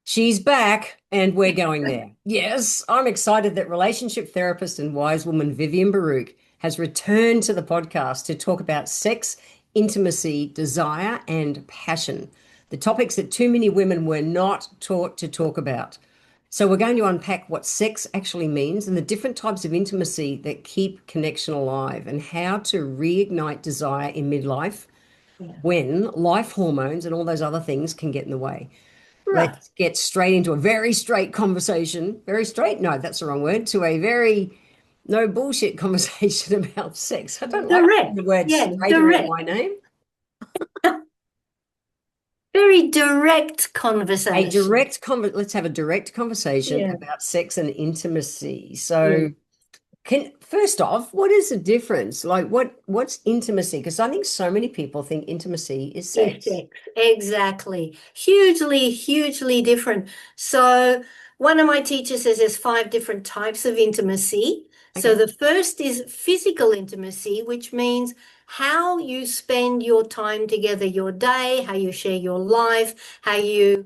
She's back, and we're going there. Yes, I'm excited that relationship therapist and wise woman Vivian Baruch has returned to the podcast to talk about sex, intimacy, desire, and passion, the topics that too many women were not taught to talk about. So, we're going to unpack what sex actually means and the different types of intimacy that keep connection alive, and how to reignite desire in midlife Yeah. when life hormones and all those other things can get in the way. Right. Let's get straight into a very straight conversation. Very straight? No, that's the wrong word. To a very no bullshit conversation about sex. I don't like putting Direct. the word Yeah, straight around direct. my name. Very direct conversation. Let's have a direct conversation Yeah. about sex and intimacy. Yeah. So, can first off, what is the difference? Like what's intimacy? Because I think so many people think intimacy is Is sex. sex. Exactly. Hugely, hugely different. So one of my teachers says there's five different types of intimacy. So Okay. the first is physical intimacy, which means how you spend your time together, your day, how you share your life, how you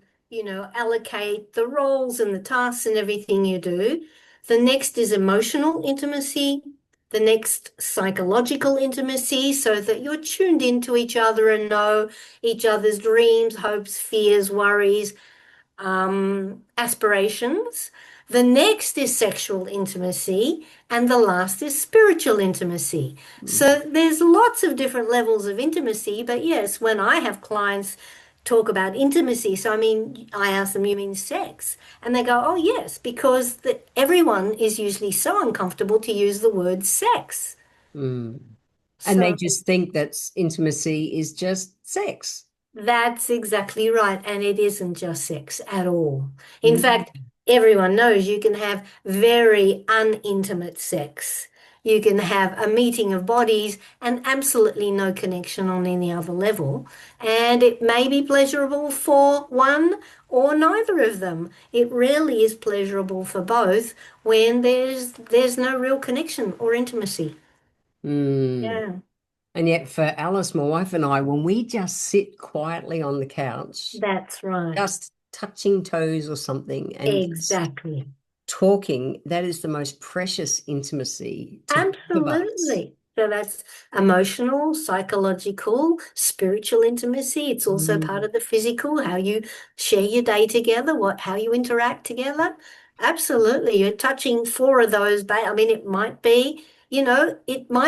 allocate the roles and the tasks and everything you do. The next is emotional intimacy. The next, psychological intimacy, so that you're tuned into each other and know each other's dreams, hopes, fears, worries, aspirations. The next is sexual intimacy, and the last is spiritual intimacy. So there's lots of different levels of intimacy, but yes, when I have clients talk about intimacy, so I mean, I ask them, you mean sex? And they go, oh, yes, because everyone is usually so uncomfortable to use the word sex. Mm. And they So just think that intimacy is just sex. that's exactly right. And it isn't just sex at all. In Mm. fact, everyone knows you can have very unintimate sex. You can have a meeting of bodies and absolutely no connection on any other level. And it may be pleasurable for one or neither of them. It rarely is pleasurable for both when there's no real connection or intimacy. Mm. Yeah, And yet, for Alice, my wife, and I, when we just sit quietly on the couch, that's right. just touching toes or something and just Exactly. talking, that is the most precious intimacy to both of us. Absolutely. So that's emotional, psychological, spiritual intimacy. It's also part Mm. of the physical, how you share your day together, how you interact together. Absolutely. You're touching four of those. I mean, it might be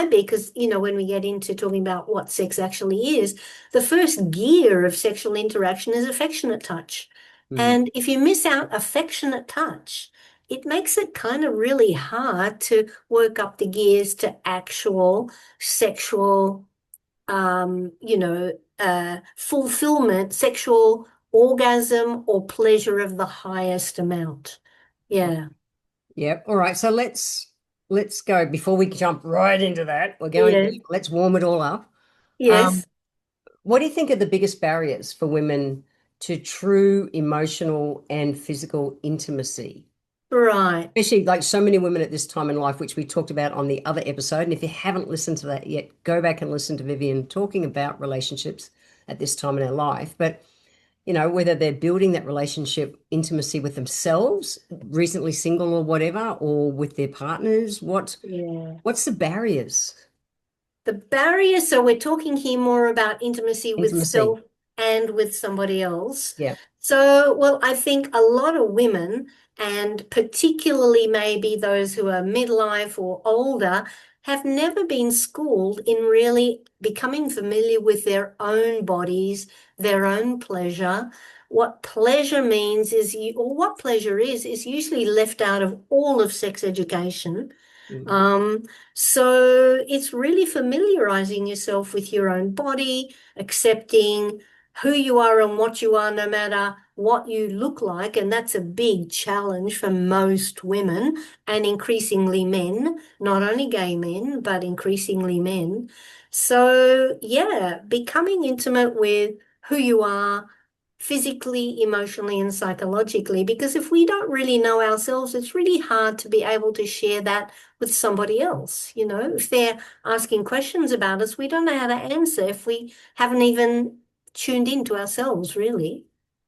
because, when we get into talking about what sex actually is, the first gear of sexual interaction is affectionate touch. Mm. And if you miss out affectionate touch, it makes it kind of really hard to work up the gears to actual sexual, fulfillment, sexual orgasm or pleasure of the highest amount. Yeah. Yep. All right. So let's go before we jump right into that. We're going, Yes. let's warm it all up. Um, Yes. what do you think are the biggest barriers for women to true emotional and physical intimacy? Right. Especially like so many women at this time in life, which we talked about on the other episode. And if you haven't listened to that yet, go back and listen to Vivian talking about relationships at this time in our life. But, whether they're building that relationship intimacy with themselves, recently single or whatever, or with their partners, Yeah. what's the barriers? The barrier, so we're talking here more about intimacy with Intimacy. self and with somebody else. Yeah. So, well, I think a lot of women, and particularly maybe those who are midlife or older, have never been schooled in really becoming familiar with their own bodies, their own pleasure. What pleasure means or what pleasure is usually left out of all of sex education. Mm. Um, so it's really familiarizing yourself with your own body, accepting who you are and what you are, no matter what you look like. And that's a big challenge for most women and increasingly men, not only gay men, but increasingly men. So, yeah, becoming intimate with who you are physically, emotionally, and psychologically, because if we don't really know ourselves, it's really hard to be able to share that with somebody else. If they're asking questions about us, we don't know how to answer if we haven't even tuned into ourselves, really.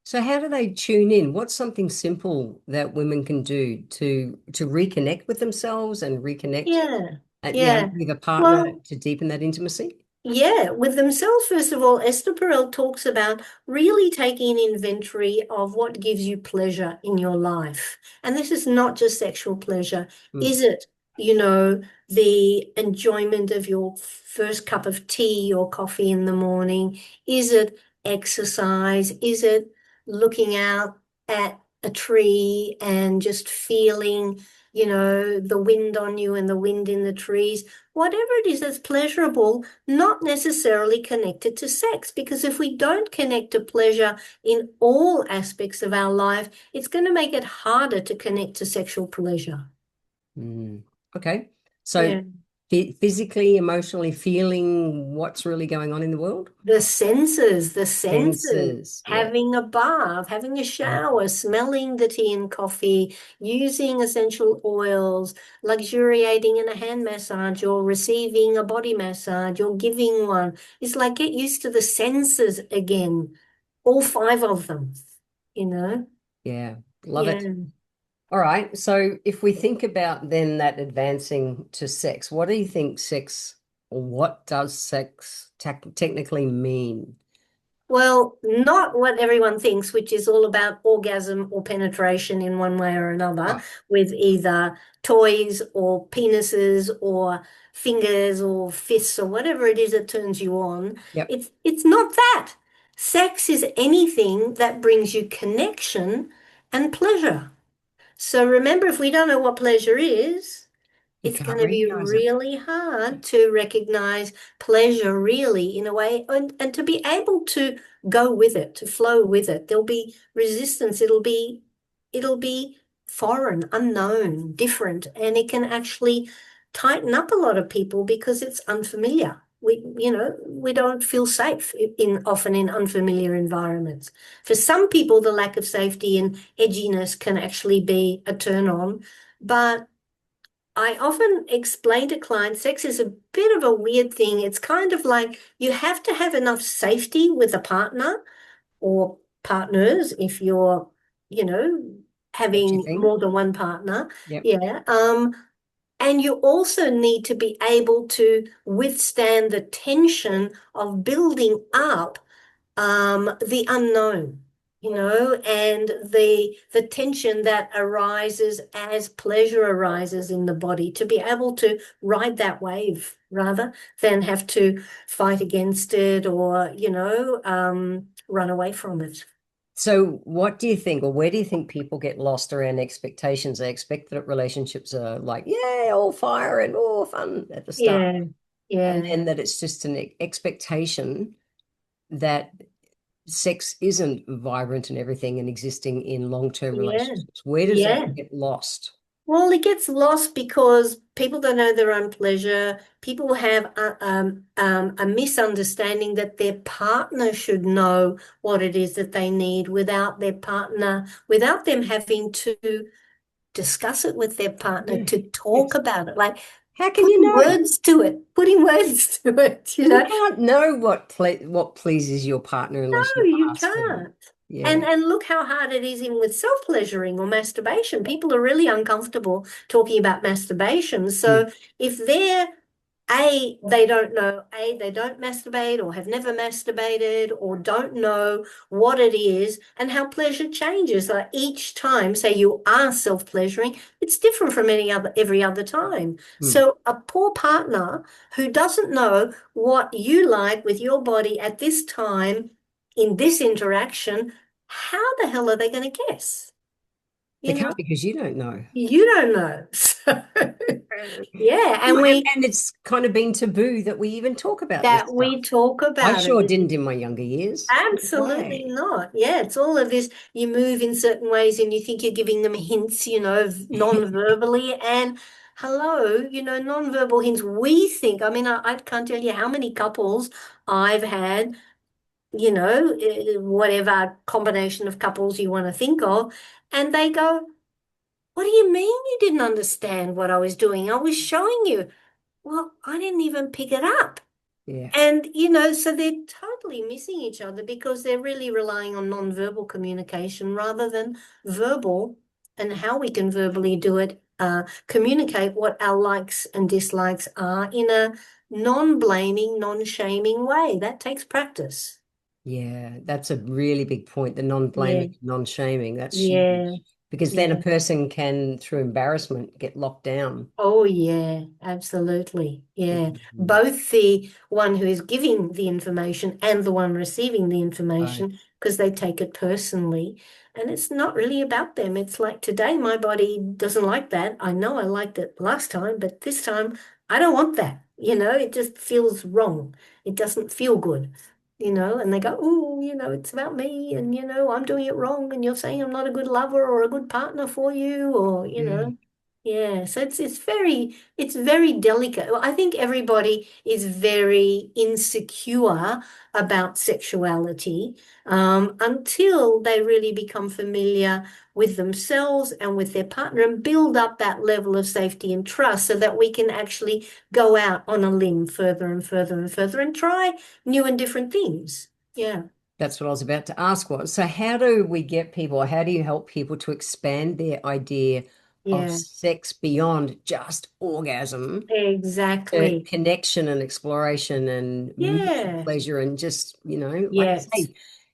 So how do they tune in? What's something simple that women can do to reconnect with themselves and reconnect Yeah, yeah. with a partner Well, to deepen that intimacy? yeah, with themselves, first of all, Esther Perel talks about really taking an inventory of what gives you pleasure in your life. And this is not just sexual pleasure. Mm. Is it, you know, the enjoyment of your first cup of tea or coffee in the morning? Is it exercise? Is it looking out at a tree and just feeling, the wind on you and the wind in the trees? Whatever it is that's pleasurable, not necessarily connected to sex, because if we don't connect to pleasure in all aspects of our life, it's going to make it harder to connect to sexual pleasure. Mm. Okay. So Yeah. physically, emotionally feeling what's really going on in the world? The senses, Senses. Yeah. having a bath, having a Mm. shower, smelling the tea and coffee, using essential oils, luxuriating in a hand massage or receiving a body massage or giving one. It's like get used to the senses again, all five of them, you know? Yeah. Love it. Yeah. All right. So if we think about then that advancing to sex, what do you think sex, or what does sex technically mean? Well, not what everyone thinks, which is all about orgasm or penetration in one way or another, Right. with either toys or penises or fingers or fists or whatever it is that turns you on. Yep. It's not that. Sex is anything that brings you connection and pleasure. So remember, if we don't know what pleasure is, You it's can't going to be recognize it. really hard to recognize pleasure really in a way and to be able to go with it, to flow with it. There'll be resistance. It'll be foreign, unknown, different, and it can actually tighten up a lot of people because it's unfamiliar. We don't feel safe often in unfamiliar environments. For some people, the lack of safety and edginess can actually be a turn on, but I often explain to clients sex is a bit of a weird thing. It's kind of like you have to have enough safety with a partner or partners if you're, you know, That's your having thing. more than one partner. Yep. Yeah. And you also need to be able to withstand the tension of building up the unknown, and the tension that arises as pleasure arises in the body, to be able to ride that wave rather than have to fight against it or, run away from it. So what do you think, or where do you think people get lost around expectations? They expect that relationships are like, yeah, all fire and all fun at the start. Yeah, And yeah, then that it's just an expectation that sex isn't vibrant and everything and existing in long-term yeah, relationships. Where does that yeah. get lost? Well, it gets lost because people don't know their own pleasure. People have a misunderstanding that their partner should know what it is that they need without their partner, without them having to discuss it with their partner, Yeah. to talk Yes. about it, like How can you putting know? words to it, putting words to it, You can't know what pleases your partner unless No, you you ask them. can't. And Yeah. and look how hard it is even with self-pleasuring or masturbation. People are really uncomfortable talking about masturbation. Mm. So if they don't masturbate or have never masturbated or don't know what it is and how pleasure changes. Like each time, say you are self-pleasuring, it's different from every other time. Mm. So a poor partner who doesn't know what you like with your body at this time in this interaction, how the hell are they going to guess? They You know, can't because you don't know. you don't know. So, yeah, and we And it's kind of been taboo that we even talk about this that we stuff. talk I about sure it. didn't in my younger years. No Absolutely way. not. Yeah, it's all of this. You move in certain ways and you think you're giving them hints, non-verbally. And hello, non-verbal hints. We think, I mean, I can't tell you how many couples I've had, whatever combination of couples you want to think of. And they go, what do you mean you didn't understand what I was doing? I was showing you. Well, I didn't even pick it up. Yeah. And, so they're totally missing each other because they're really relying on nonverbal communication rather than verbal, and how we can verbally do it, communicate what our likes and dislikes are in a non-blaming, non-shaming way. That takes practice. Yeah, that's a really big point, the Yeah, non-blaming, non-shaming. That's yeah, huge because then a yeah. person can, through embarrassment, get locked down. Oh, yeah, absolutely. Yeah. Mhm. Both the one who is giving the information and the one receiving the Right. information, because they take it personally. And it's not really about them. It's like, today, my body doesn't like that. I know I liked it last time, but this time I don't want that. It just feels wrong. It doesn't feel good, and they go, oh, it's about me, and, I'm doing it wrong. And you're saying I'm not a good lover or a good partner for you, or, Yeah. yeah, so it's very delicate. Well, I think everybody is very insecure about sexuality, until they really become familiar with themselves and with their partner and build up that level of safety and trust so that we can actually go out on a limb further and further and further and try new and different things. Yeah, That's what I was about to ask was, so how do we get people, how do you help people to expand their idea of yeah, sex beyond just orgasm to exactly. connection and exploration and mutual Yeah, pleasure and just, like you yes, say,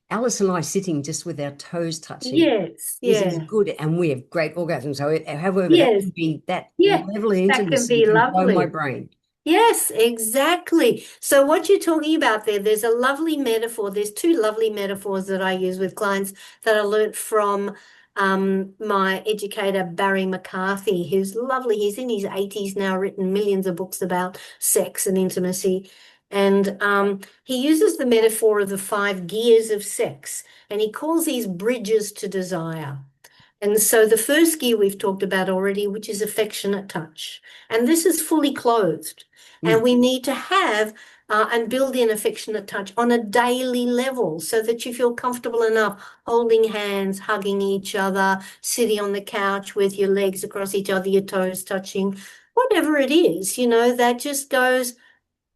Alice and I sitting just with our toes touching yes, is as yeah. good, and we have great orgasms. So, however, that Yes, can be that yeah, level of that can intimacy be can blow my lovely. brain. Yes, exactly. So what you're talking about there's a lovely metaphor. There's two lovely metaphors that I use with clients that I learnt from my educator, Barry McCarthy, who's lovely. He's in his 80s now, written millions of books about sex and intimacy. And he uses the metaphor of the five gears of sex, and he calls these bridges to desire. And so the first gear we've talked about already, which is affectionate touch. And this is fully clothed. And Mm. we need to have and build in affectionate touch on a daily level so that you feel comfortable enough holding hands, hugging each other, sitting on the couch with your legs across each other, your toes touching, whatever it is, that just goes,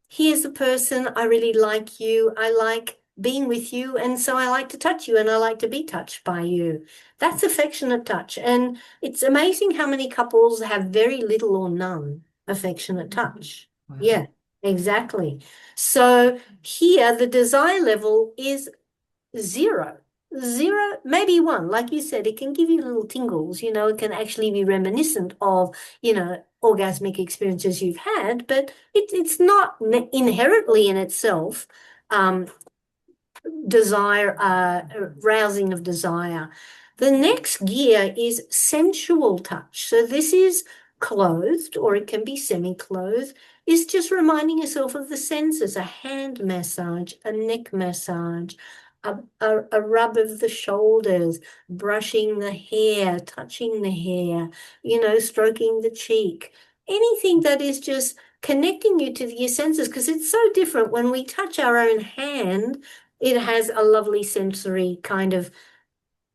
here's a person, I really like you, I like being with you, and so I like to touch you and I like to be touched by you. That's affectionate touch. And it's amazing how many couples have very little or none affectionate touch. Wow. Yeah, exactly. So here the desire level is zero. Zero, maybe one. Like you said, it can give you little tingles, it can actually be reminiscent of, orgasmic experiences you've had, but it's not inherently in itself um, desire, rousing of desire. The next gear is sensual touch. So this is clothed, or it can be semi-clothed, is just reminding yourself of the senses, a hand massage, a neck massage, a rub of the shoulders, brushing the hair, touching the hair, stroking the cheek, anything that is just connecting you to your senses, because it's so different when we touch our own hand. It has a lovely sensory kind of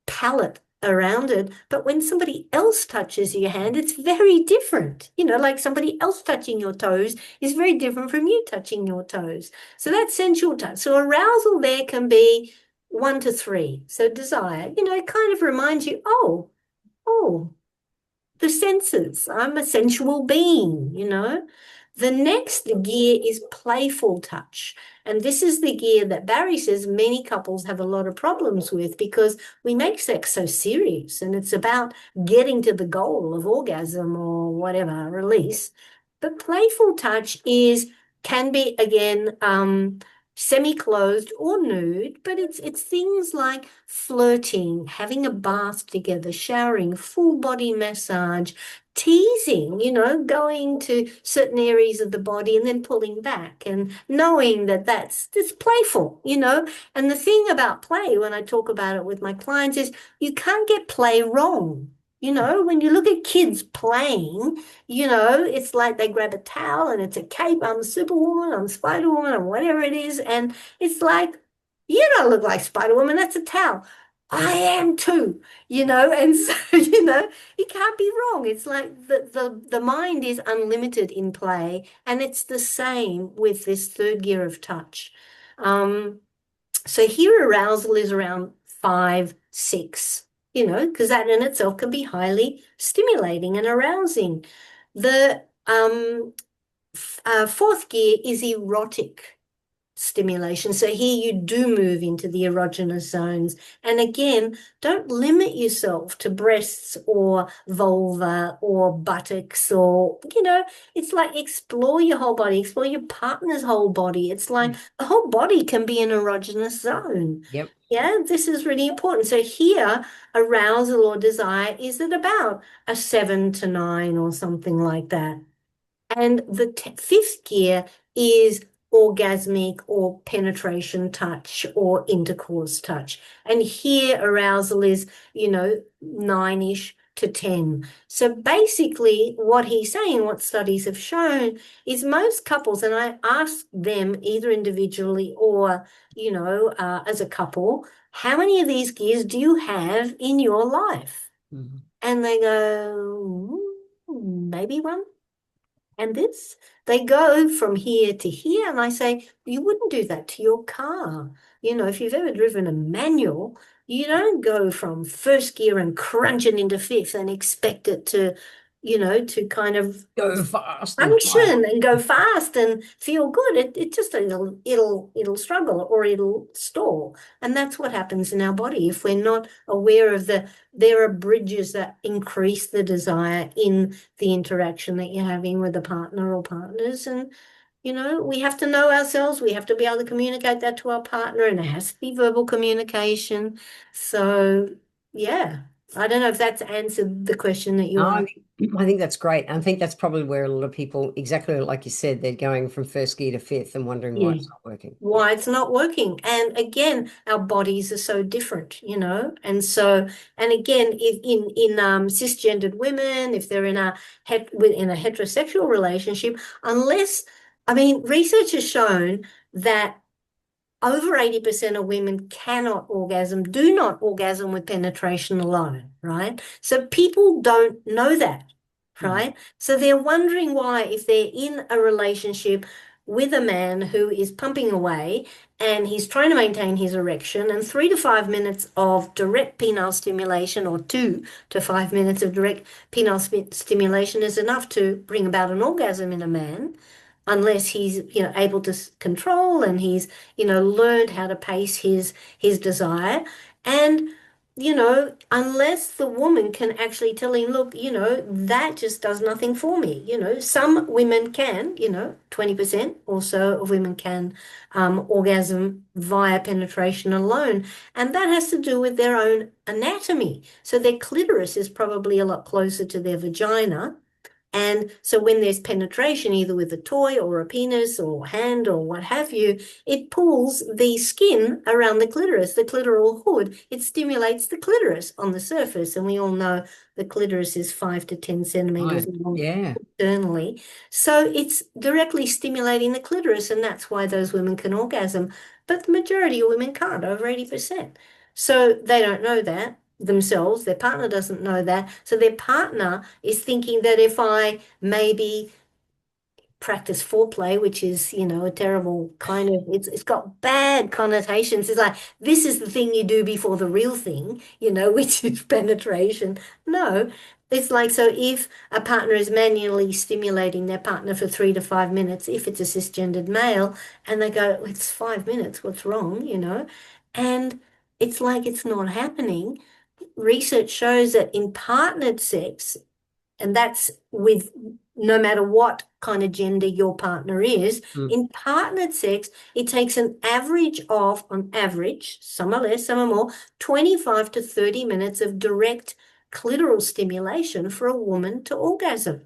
palette around it. But when somebody else touches your hand, it's very different. Like somebody else touching your toes is very different from you touching your toes. So that's sensual touch. So arousal there can be 1 to 3. So desire, it kind of reminds you, oh, the senses. I'm a sensual being. The next gear is playful touch. And this is the gear that Barry says many couples have a lot of problems with because we make sex so serious and it's about getting to the goal of orgasm or whatever release. But playful touch can be again semi-clothed or nude, but it's things like flirting, having a bath together, showering, full body massage, teasing, going to certain areas of the body and then pulling back and knowing that that's playful. And the thing about play, when I talk about it with my clients, is you can't get play wrong. When you look at kids playing, it's like they grab a towel and it's a cape. I'm Superwoman, I'm Spider-Woman, or whatever it is. And it's like, you don't look like Spider-Woman, that's a towel. I am too, and so, it can't be wrong. It's like the mind is unlimited in play, and it's the same with this third gear of touch. Um, so here arousal is around 5, 6, because that in itself can be highly stimulating and arousing. The fourth gear is erotic stimulation. So here you do move into the erogenous zones. And again, don't limit yourself to breasts or vulva or buttocks or, it's like explore your whole body, explore your partner's whole body. It's like Mm. the whole body can be an erogenous zone. Yep. Yeah, this is really important. So here, arousal or desire is at about a 7 to 9 or something like that. And the fifth gear is orgasmic or penetration touch or intercourse touch. And here arousal is, 9-ish to 10. So basically, what he's saying, what studies have shown, is most couples, and I ask them either individually or, as a couple, how many of these gears do you have in your life? Mhm. And they go, maybe one. And this, they go from here to here. And I say, you wouldn't do that to your car. If you've ever driven a manual, you don't go from first gear and crunch it into fifth and expect it to kind of Go fast and fly. function and go fast and feel good. It just it'll struggle or it'll stall. And that's what happens in our body if we're not aware of there are bridges that increase the desire in the interaction that you're having with a partner or partners. And we have to know ourselves. We have to be able to communicate that to our partner, and it has to be verbal communication. So yeah, I don't know if that's answered the question that you No, asked. I think that's great. I think that's probably where a lot of people, exactly like you said, they're going from first gear to fifth and wondering why Yeah. it's not working. Yeah. Why it's not working. And again, our bodies are so different. And so, and again, if in cisgendered women, if they're in within a heterosexual relationship, unless, I mean, research has shown that over 80% of women do not orgasm with penetration alone, right? So people don't know that, Mm. right? So they're wondering why, if they're in a relationship with a man who is pumping away and he's trying to maintain his erection, and 3 to 5 minutes of direct penile stimulation or 2 to 5 minutes of direct penile stimulation is enough to bring about an orgasm in a man, unless he's able to control, and he's learned how to pace his desire. And unless the woman can actually tell him, look, that just does nothing for me. Some women can, 20% or so of women can orgasm via penetration alone, and that has to do with their own anatomy. So their clitoris is probably a lot closer to their vagina, and so when there's penetration, either with a toy or a penis or hand or what have you, it pulls the skin around the clitoris, the clitoral hood. It stimulates the clitoris on the surface. And we all know the clitoris is 5 to 10 centimeters Right. long Yeah. externally. So it's directly stimulating the clitoris, and that's why those women can orgasm. But the majority of women can't, over 80%. So they don't know that themselves. Their partner doesn't know that. So their partner is thinking that if I maybe practice foreplay, which is, a terrible kind of, it's got bad connotations. It's like, this is the thing you do before the real thing, which is penetration. No, it's like, so if a partner is manually stimulating their partner for 3 to 5 minutes, if it's a cisgendered male, and they go, it's 5 minutes, what's wrong, And it's like it's not happening. Research shows that in partnered sex, and that's with no matter what kind of gender your partner is, Mm. in partnered sex, it takes an average of, on average, some are less, some are more, 25 to 30 minutes of direct clitoral stimulation for a woman to orgasm,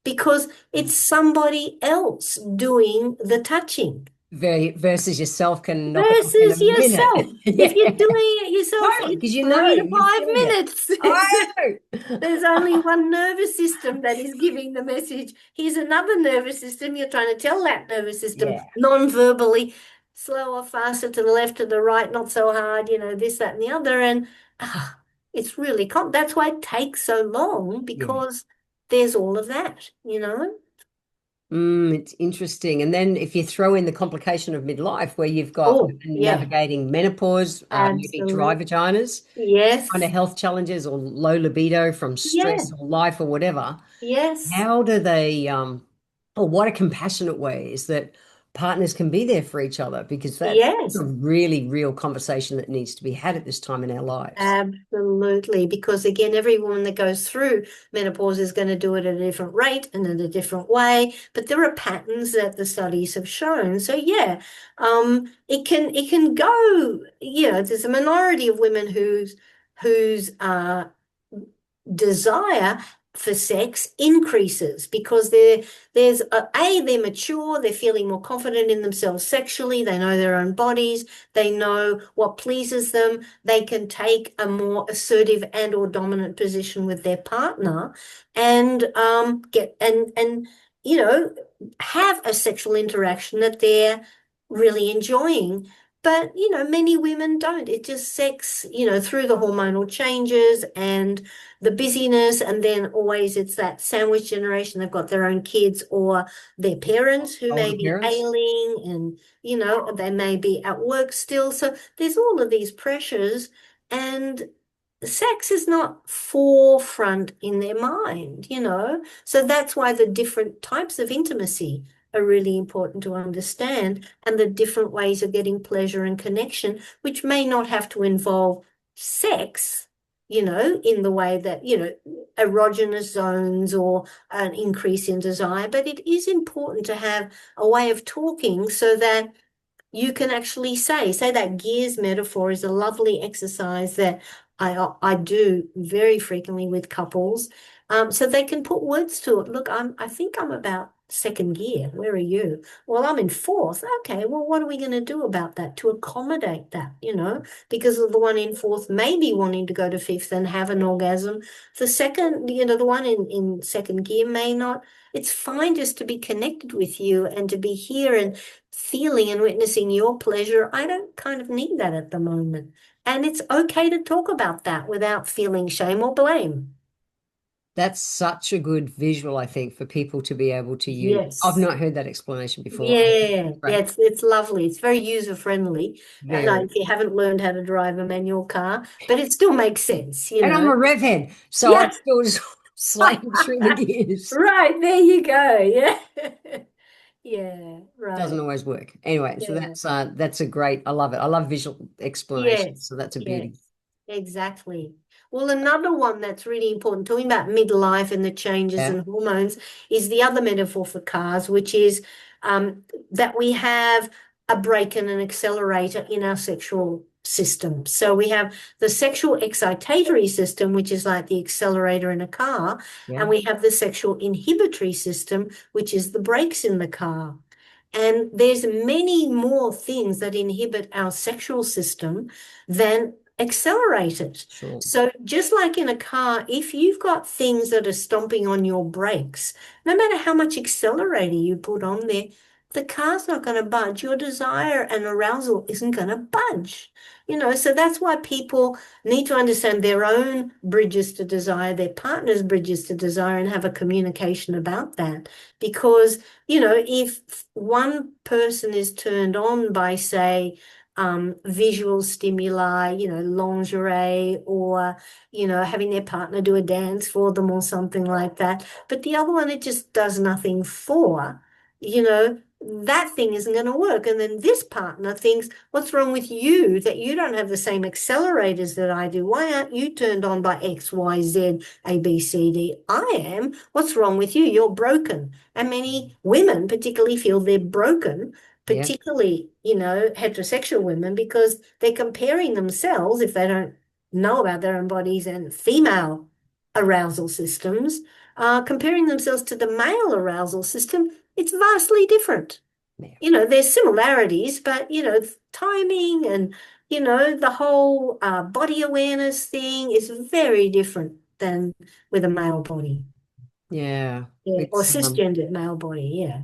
because it's somebody else doing the touching. Very versus yourself can knock it off in a Versus minute. yourself. If Yeah. you're doing it yourself, Totally. it's Because three to you're five feeling it. minutes. I know. There's only one nervous system that is giving the message. Here's another nervous system. You're trying to tell that nervous system Yeah. non-verbally, slower, faster, to the left, to the right, not so hard, this, that, and the other. And it's really, that's why it takes so long, Yeah. because there's all of that. It's interesting. And then if you throw in the complication of midlife, where you've got Oh, women yeah, navigating menopause, maybe dry absolutely. vaginas, kind Yes, of health challenges, or low libido from yeah, stress or life or whatever, yes, how do they, or what a compassionate way is that partners can be there for each other, because that's a yes. really real conversation that needs to be had at this time in our lives. Absolutely, because again, every woman that goes through menopause is going to do it at a different rate and in a different way. But there are patterns that the studies have shown. So yeah, it can go. There's a minority of women whose desire for sex increases because they're mature, they're feeling more confident in themselves sexually, they know their own bodies, they know what pleases them, they can take a more assertive and or dominant position with their partner and get and you know have a sexual interaction that they're really enjoying. But many women don't. It just sex, through the hormonal changes and the busyness, and then always it's that sandwich generation. They've got their own kids or their parents who Older may be parents? ailing, and they may be at work still. So there's all of these pressures, and sex is not forefront in their mind. So that's why the different types of intimacy are really important to understand, and the different ways of getting pleasure and connection, which may not have to involve sex, in the way that, erogenous zones or an increase in desire. But it is important to have a way of talking so that you can actually say that gears metaphor is a lovely exercise that I do very frequently with couples, so they can put words to it. Look, I think I'm about second gear. Where are you? Well, I'm in fourth. Okay, well, what are we going to do about that to accommodate that? Because of the one in fourth maybe wanting to go to fifth and have an orgasm. The second, the one in second gear may not. It's fine just to be connected with you and to be here and feeling and witnessing your pleasure. I don't kind of need that at the moment. And it's okay to talk about that without feeling shame or blame. That's such a good visual, I think, for people to be able to use. I've Yes. not heard that explanation before. Yeah, yeah, Right. it's lovely. It's very user friendly. Like Very. if you haven't learned how to drive a manual car, but it still makes sense, And I'm a rev head, so I Yeah. still just slam through the gears. Right, there you go. Yeah. Yeah, Doesn't right. always work. Anyway, so Yeah. that's a great, I love it. I love visual explanations. Yes, So that's a yes, beauty. exactly. Well, another one that's really important, talking about midlife and the changes Yeah. and hormones, is the other metaphor for cars, which is that we have a brake and an accelerator in our sexual system. So we have the sexual excitatory system, which is like the accelerator in a car, and Yeah. we have the sexual inhibitory system, which is the brakes in the car. And there's many more things that inhibit our sexual system than accelerate it. Sure. So just like in a car, if you've got things that are stomping on your brakes, no matter how much accelerator you put on there, the car's not going to budge. Your desire and arousal isn't going to budge. So that's why people need to understand their own bridges to desire, their partner's bridges to desire, and have a communication about that. Because if one person is turned on by, say, visual stimuli, lingerie, or, having their partner do a dance for them or something like that, but the other one it just does nothing for, that thing isn't going to work. And then this partner thinks, what's wrong with you that you don't have the same accelerators that I do? Why aren't you turned on by X, Y, Z, A, B, C, D? I am. What's wrong with you? You're broken. And many women particularly feel they're broken, Yeah. particularly, heterosexual women, because they're comparing themselves, if they don't know about their own bodies and female arousal systems, comparing themselves to the male arousal system. It's vastly different. Yeah. There's similarities, but, timing and, the whole body awareness thing is very different than with a male body. Yeah. Yeah, or It's cisgendered male body. Yeah.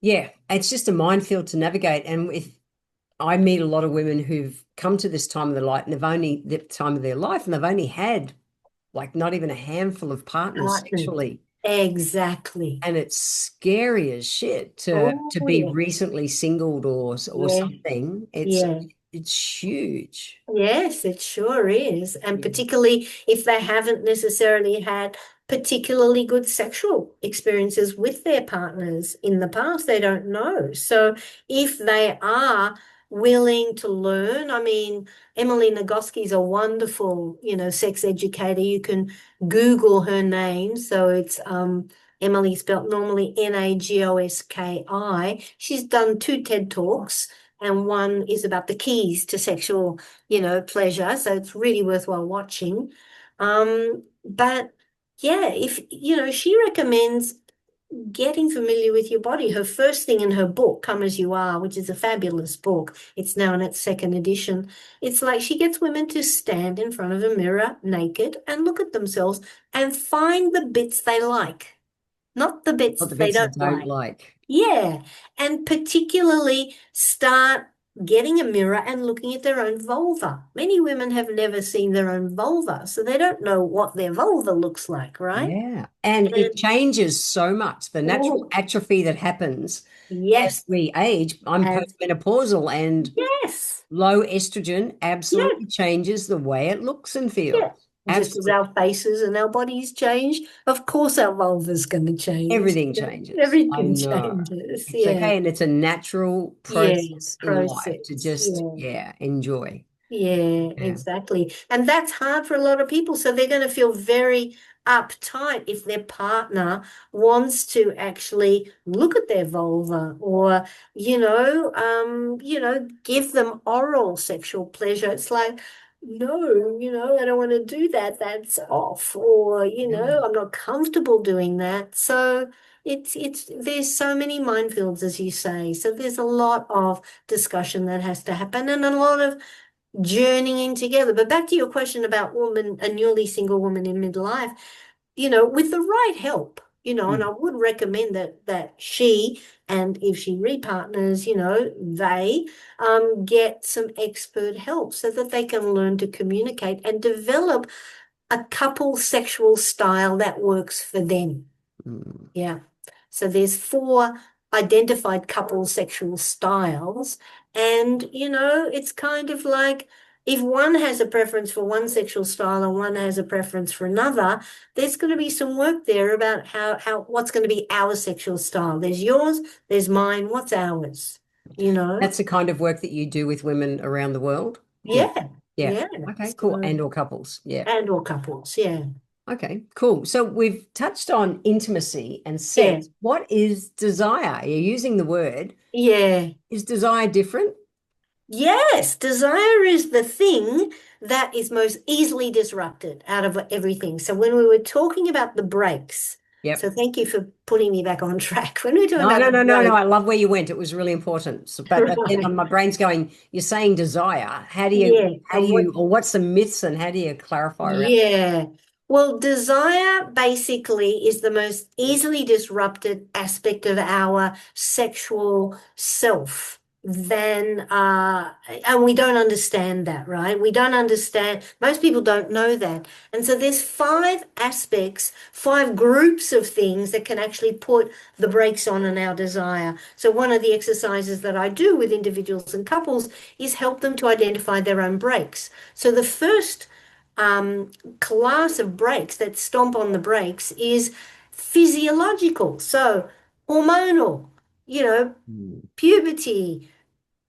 yeah, it's just a minefield to navigate. And if I meet a lot of women who've come to this time of their life and they've only the time of their life and they've only had like not even a handful of partners Partners. sexually. Exactly. And it's scary as shit to Oh, be yeah. recently singled or Yeah. something. Yeah. It's huge. Yes, it sure is. And Yeah. particularly if they haven't necessarily had particularly good sexual experiences with their partners in the past, they don't know. So if they are willing to learn, I mean, Emily Nagoski's a wonderful, sex educator. You can Google her name. So it's Emily spelt normally Nagoski. She's done 2 TED Talks, and one is about the keys to sexual pleasure. So it's really worthwhile watching. But yeah, if, she recommends getting familiar with your body. Her first thing in her book, Come As You Are, which is a fabulous book. It's now in its 2nd edition. It's like she gets women to stand in front of a mirror naked and look at themselves and find the bits they like, not the bits Not the they bits I don't don't like. like. Yeah, and particularly start getting a mirror and looking at their own vulva. Many women have never seen their own vulva, so they don't know what their vulva looks like, right? Yeah. And it And changes so much. The natural oh, atrophy that happens as yes, we age. I'm as postmenopausal and yes, low estrogen yeah, absolutely changes the way it looks and feels. yeah. Just as Absolutely. our faces and our bodies change, of course our vulva's going to change. Everything changes. I Everything know. changes. It's Yeah, okay. And it's a natural yeah, process in life to process. just, Yeah. yeah, enjoy. Yeah, Yeah. exactly. And that's hard for a lot of people. So they're going to feel very uptight if their partner wants to actually look at their vulva or, give them oral sexual pleasure. It's like, no, I don't want to do that. That's off. Or, Yeah. I'm not comfortable doing that. So there's so many minefields, as you say. So there's a lot of discussion that has to happen and a lot of journeying together. But back to your question about a newly single woman in midlife, with the right help, and Mm. I would recommend that she, and if she repartners, they get some expert help so that they can learn to communicate and develop a couple sexual style that works for them. Mm. Yeah. So there's 4 identified couple sexual styles. And, it's kind of like if one has a preference for one sexual style and one has a preference for another, there's going to be some work there about what's going to be our sexual style. There's yours, there's mine, what's ours, you know? That's the kind of work that you do with women around the world. Yeah. Yeah. Yeah. Yeah. Okay, cool. So, And or couples. Yeah. and or couples. Yeah. Okay, cool. So we've touched on intimacy and Yeah. sex. What is desire? You're using the word. Yeah. Is desire different? Yes, desire is the thing that is most easily disrupted out of everything. So when we were talking about the brakes, so Yep. thank you for putting me back on track. When we were talking No, about no, the no, no, no. brakes, I love where you went. It was really important. So, but then right? my brain's going, you're saying desire. Yeah, and Or what's the myths and how do you clarify around? yeah. Well, desire basically is the most easily disrupted aspect of our sexual self than and we don't understand that, right? We don't understand, most people don't know that. And so there's 5 aspects, 5 groups of things that can actually put the brakes on in our desire. So one of the exercises that I do with individuals and couples is help them to identify their own brakes. So the first class of brakes that stomp on the brakes is physiological. So hormonal, Hmm. puberty,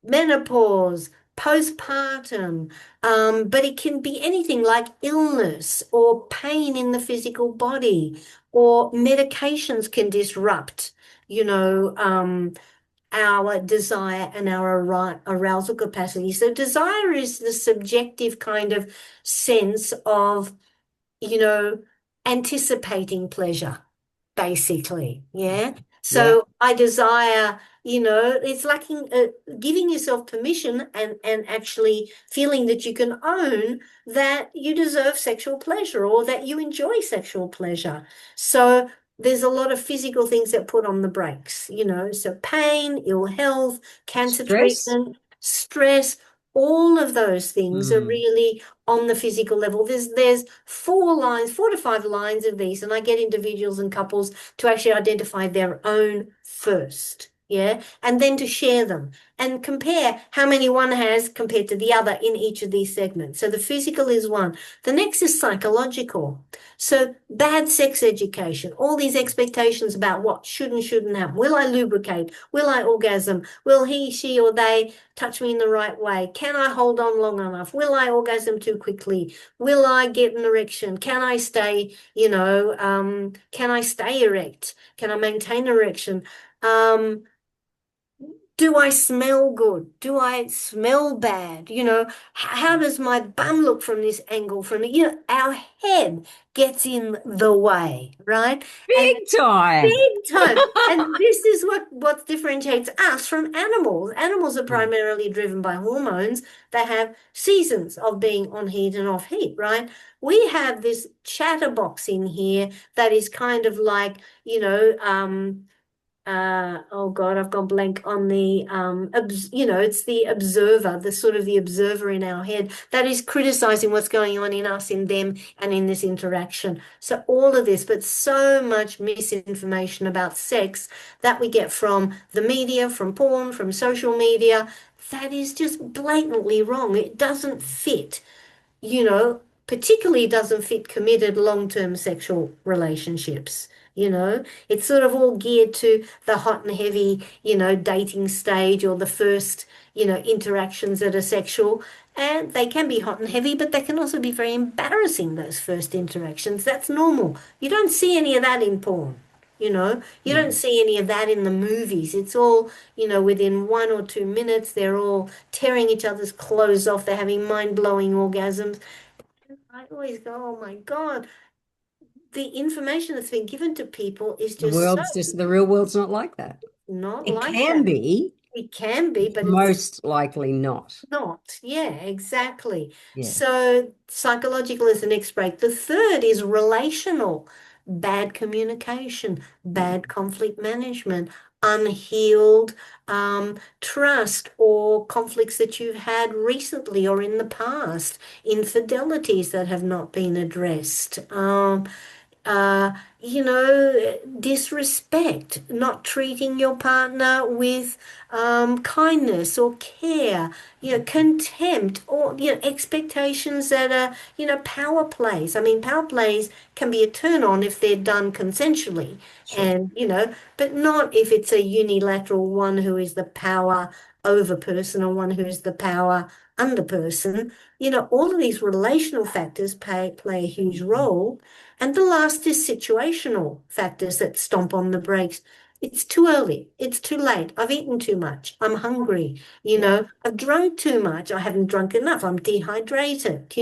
menopause, postpartum, but it can be anything like illness or pain in the physical body, or medications can disrupt, our desire and our arousal capacity. So desire is the subjective kind of sense of, you know, anticipating pleasure, basically. Yeah. Yeah. So I desire, it's like giving yourself permission and actually feeling that you can own that you deserve sexual pleasure or that you enjoy sexual pleasure. So there's a lot of physical things that put on the brakes, so pain, ill health, cancer Stress? treatment, stress, all of those things are Mm. really on the physical level. There's 4 lines, 4 to 5 lines of these, and I get individuals and couples to actually identify their own first. Yeah. And then to share them and compare how many one has compared to the other in each of these segments. So the physical is one. The next is psychological. So bad sex education, all these expectations about what should and shouldn't happen. Will I lubricate? Will I orgasm? Will he, she, or they touch me in the right way? Can I hold on long enough? Will I orgasm too quickly? Will I get an erection? Can I stay, can I stay erect? Can I maintain erection? Do I smell good? Do I smell bad? How does my bum look from this angle? Our head gets in the way, right? And Big time. big time. And this is what differentiates us from animals. Animals are Mm. primarily driven by hormones. They have seasons of being on heat and off heat, right? We have this chatterbox in here that is kind of like, oh God, I've gone blank on the it's the observer, the sort of the observer in our head that is criticizing what's going on in us, in them, and in this interaction. So all of this, but so much misinformation about sex that we get from the media, from porn, from social media, that is just blatantly wrong. It doesn't fit, particularly doesn't fit committed long-term sexual relationships. It's sort of all geared to the hot and heavy, dating stage or the first, interactions that are sexual. And they can be hot and heavy, but they can also be very embarrassing, those first interactions. That's normal. You don't see any of that in porn. You don't No. see any of that in the movies. It's all, within 1 or 2 minutes, they're all tearing each other's clothes off. They're having mind-blowing orgasms. I always go, oh my God, the information that's been given to people is just so The real world's not like that. not It like can that. be, It can be, it's but it's most likely not. not. Yeah, exactly. Yeah. So psychological is the next break. The third is relational. Bad communication, bad conflict management, unhealed trust or conflicts that you've had recently or in the past, infidelities that have not been addressed. Uh, Disrespect, not treating your partner with kindness or care, contempt or, expectations that are, power plays. I mean, power plays can be a turn on if they're done consensually Sure. and, but not if it's a unilateral one who is the power over person or one who's the power under person. All of these relational factors play a huge role. And the last is situational factors that stomp on the brakes. It's too early. It's too late. I've eaten too much. I'm hungry. Yeah. I've drunk too much. I haven't drunk enough. I'm dehydrated,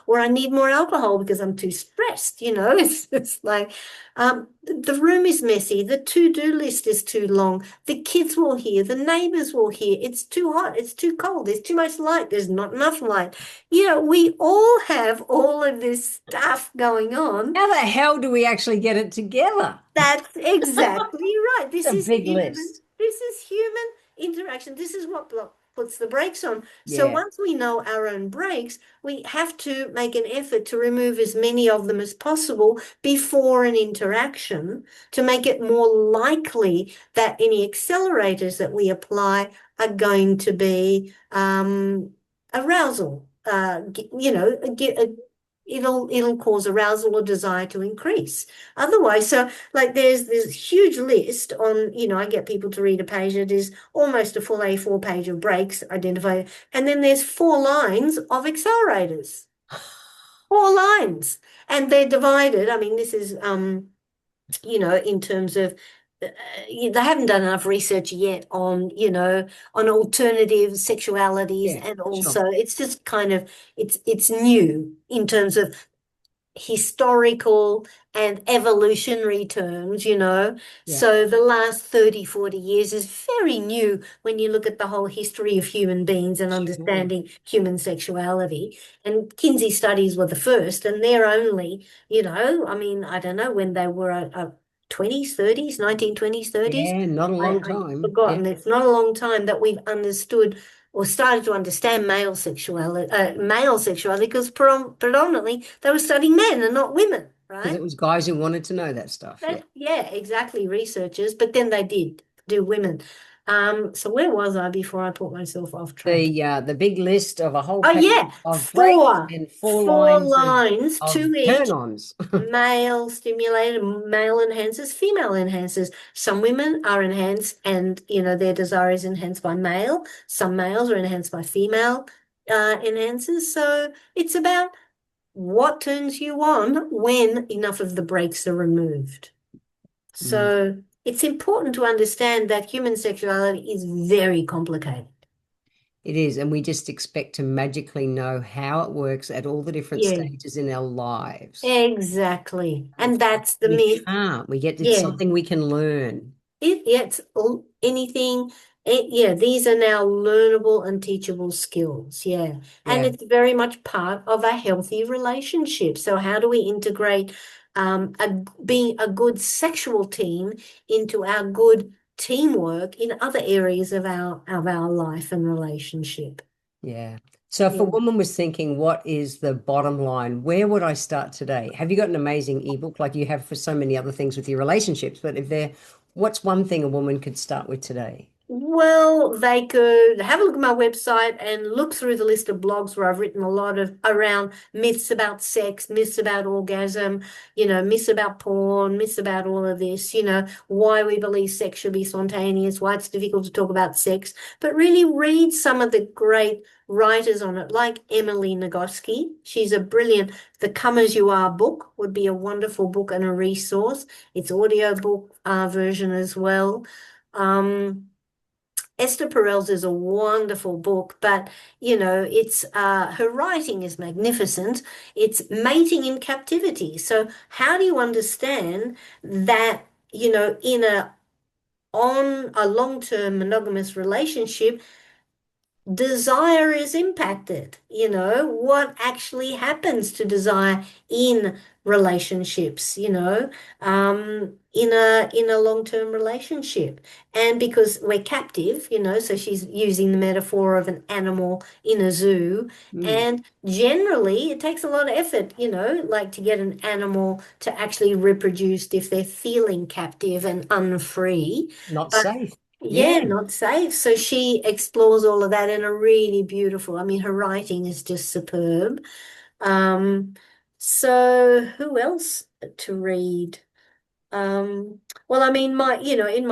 or I need more alcohol because I'm too stressed, It's like the room is messy. The to-do list is too long. The kids will hear. The neighbors will hear. It's too hot. It's too cold. There's too much light. There's not enough light. We all have all of this stuff going on. How the hell do we actually get it together? That's exactly right. It's a big list. This is human interaction. This is what puts the brakes on. So Yeah. once we know our own brakes, we have to make an effort to remove as many of them as possible before an interaction to make it more likely that any accelerators that we apply are going to be arousal. It'll cause arousal or desire to increase. Otherwise, so like there's this huge list on, I get people to read a page that is almost a full A4 page of breaks identified, and then there's 4 lines of accelerators. 4 lines. And they're divided. I mean, this is in terms of they haven't done enough research yet on, on alternative sexualities, Yeah. and Sure. also it's just kind of it's new in terms of historical and evolutionary terms. Yeah. So the last 30, 40 years is very new when you look at the whole history of human beings and Sure. understanding human sexuality. And Kinsey studies were the first, and they're only, I mean, I don't know when they were a 20s, 30s, 1920s, 30s. Yeah. Not a long I've time. Yeah. forgotten. It's not a long time that we've understood or started to understand male sexuality because predominantly they were studying men and not women, Because right? it was guys who wanted to know that stuff. Yeah. Yeah, exactly, researchers, but then they did do women. So where was I before I put myself off track? The big list of a whole Oh page yeah, of breaks and four four lines lines, of two each. turn-ons. Male stimulated, male enhances, female enhances. Some women are enhanced and, their desire is enhanced by male. Some males are enhanced by female enhancers. So it's about what turns you on when enough of the brakes are removed. Mm. So it's important to understand that human sexuality is very complicated. It is, and we just expect to magically know how it works at all the different Yeah, stages in our lives. exactly. And that's the We myth. can't. It's Yeah. something we can learn. It's all, anything. Yeah, these are now learnable and teachable skills. Yeah. And Yeah, it's very much part of a healthy relationship. So how do we integrate being a good sexual team into our good teamwork in other areas of our life and relationship? yeah. So if a Yeah. woman was thinking, what is the bottom line? Where would I start today? Have you got an amazing ebook like you have for so many other things with your relationships? But what's one thing a woman could start with today? Well, they could have a look at my website and look through the list of blogs where I've written a lot of around myths about sex, myths about orgasm, myths about porn, myths about all of this, why we believe sex should be spontaneous, why it's difficult to talk about sex, but really read some of the great writers on it, like Emily Nagoski. She's a brilliant, The Come As You Are book would be a wonderful book and a resource. It's audio book version as well. Esther Perel's is a wonderful book, but it's her writing is magnificent. It's mating in captivity. So how do you understand that, in on a long-term monogamous relationship, desire is impacted? What actually happens to desire in relationships, in a long-term relationship. And because we're captive, so she's using the metaphor of an animal in a zoo. Hmm. And generally it takes a lot of effort, like to get an animal to actually reproduce if they're feeling captive and unfree. Not But safe. yeah, Yeah. not safe. So she explores all of that in a really beautiful, I mean, her writing is just superb. Um, so who else to read? Well, I mean, in my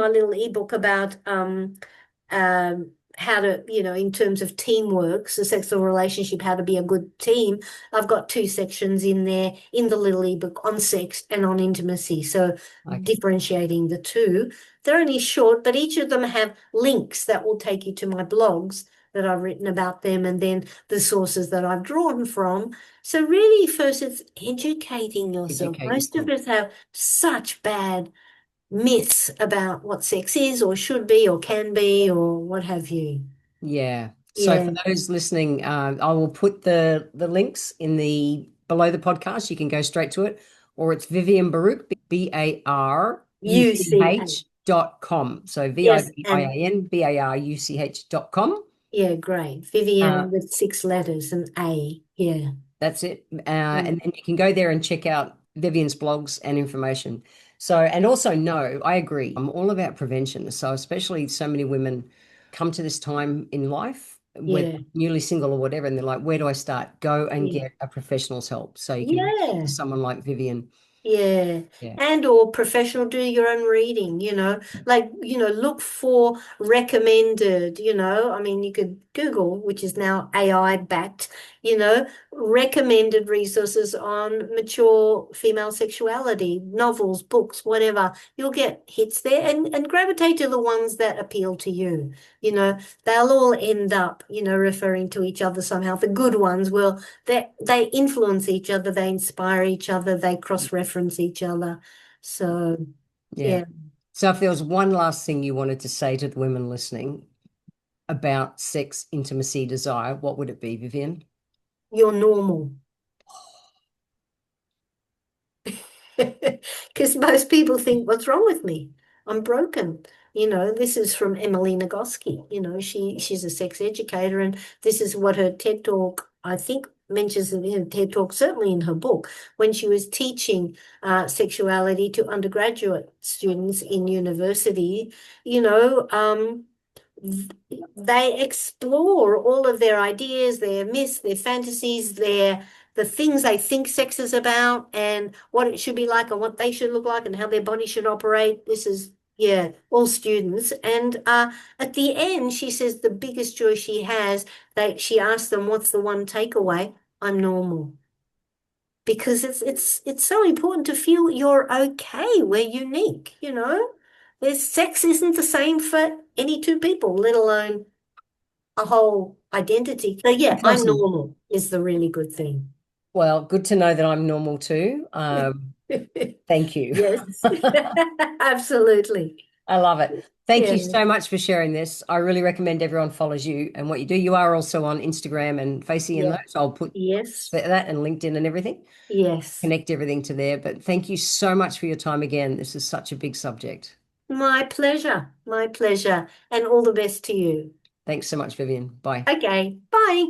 little ebook about how to, in terms of teamwork, so sexual relationship, how to be a good team, I've got two sections in there in the little ebook on sex and on intimacy. So Okay. differentiating the two. They're only short, but each of them have links that will take you to my blogs that I've written about them and then the sources that I've drawn from. So really, first it's educating yourself. Educate Most of yourself. us have such bad myths about what sex is or should be or can be or what have you. Yeah. So for Yeah, those listening, I will put the links in the below the podcast. You can go straight to it, or it's Vivian Baruch, UCH. BARUCH.com. So Yes, and VIVIAN BARUCH.com. yeah, great. Uh, Vivian with 6 letters and A. Yeah. That's it. Mm. And then you can go there and check out Vivian's blogs and information. So, and also, no, I agree. I'm all about prevention. So, especially so many women come to this time in life, whether Yeah. newly single or whatever, and they're like, where do I start? Go and Yeah. get a professional's help. So you can reach out to Yeah. someone like Vivian. Yeah. Yeah. And or professional, do your own reading, like, look for recommended, I mean, you could Google, which is now AI backed, recommended resources on mature female sexuality, novels, books, whatever. You'll get hits there and gravitate to the ones that appeal to you. They'll all end up, referring to each other somehow. The good ones will they influence each other, they inspire each other, they cross-reference each other. So Yeah. yeah, So if there was one last thing you wanted to say to the women listening about sex, intimacy, desire, what would it be, Vivian? you're normal. Because most people think, what's wrong with me? I'm broken. This is from Emily Nagoski. She's a sex educator, and this is what her TED Talk, I think, mentions in her TED Talk, certainly in her book, when she was teaching sexuality to undergraduate students in university. You know, they explore all of their ideas, their myths, their fantasies, the things they think sex is about, and what it should be like, and what they should look like, and how their body should operate. This is, yeah, all students. And at the end, she says the biggest joy she has, she asked them, "What's the one takeaway?" "I'm normal." Because it's so important to feel you're okay, we're unique. There's sex isn't the same for any two people, let alone a whole identity. So yeah, That's I'm awesome. normal is the really good thing. Well, good to know that I'm normal too. Thank you. Yes, absolutely. I love it. Thank Yeah, you so much for sharing this. I really recommend everyone follows you and what you do. You are also on Instagram and Facey and yeah, those. I'll put yes, that and LinkedIn and everything, yes. connect everything to there. But thank you so much for your time again. This is such a big subject. My pleasure, my pleasure. And all the best to you. Thanks so much, Vivian. Bye. Okay, bye.